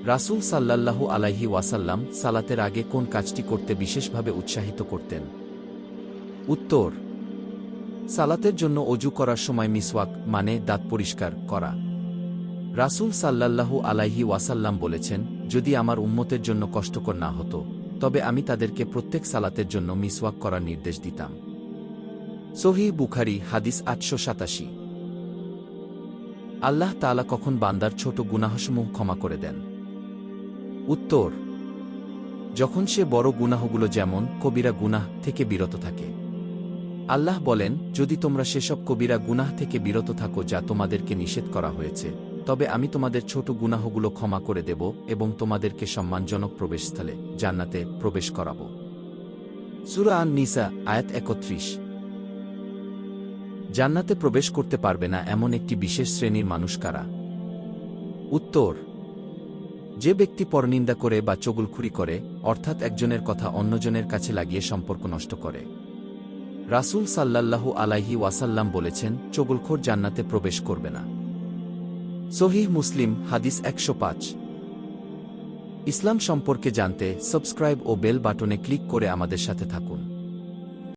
রাসূল সাল্লাল্লাহু আলাইহি ওয়াসাল্লাম সালাতের আগে কোন কাজটি করতে বিশেষভাবে উৎসাহিত করতেন? উত্তর: সালাতের জন্য অজু করার সময় মিসওয়াক মানে দাঁত পরিষ্কার করা। রাসূল সাল্লাল্লাহু আলাইহি ওয়াসাল্লাম বলেছেন, যদি আমার উম্মতের জন্য কষ্টকর না হতো, তবে আমি তাদেরকে প্রত্যেক সালাতের জন্য মিসওয়াক করার নির্দেশ দিতাম। সহিহ বুখারী হাদিস ৮৮৭। আল্লাহ তাআলা কখন বান্দার ছোট গুনাহসমূহ ক্ষমা করে দেন? উত্তর: যখন সে বড় গুনাহগুলো যেমন কবিরা গুনাহ থেকে বিরত থাকে। আল্লাহ বলেন, যদি তোমরা সেসব কবিরা গুনাহ থেকে বিরত থাকো যা তোমাদেরকে নিষেধ করা হয়েছে, তবে আমি তোমাদের ছোট গুনাহগুলো ক্ষমা করে দেব এবং তোমাদেরকে সম্মানজনক প্রবেশস্থলে জান্নাতে প্রবেশ করাব। সূরা আন-নিসা আয়াত ৩১। জান্নাতে প্রবেশ করতে পারবে না এমন একটি বিশেষ শ্রেণীর মানুষ কারা? উত্তর: যে ব্যক্তি পরনিন্দা করে বা চগলখুরি করে, অর্থাৎ একজনের কথা অন্যজনের কাছে লাগিয়ে সম্পর্ক নষ্ট করে। রাসূল সাল্লাল্লাহু আলাইহি ওয়াসাল্লাম বলেছেন, চগলখোর জান্নাতে প্রবেশ করবে না। সহিহ মুসলিম হাদিস ১০৫। ইসলাম সম্পর্কে জানতে সাবস্ক্রাইব ও বেল বাটনে ক্লিক করে আমাদের সাথে থাকুন।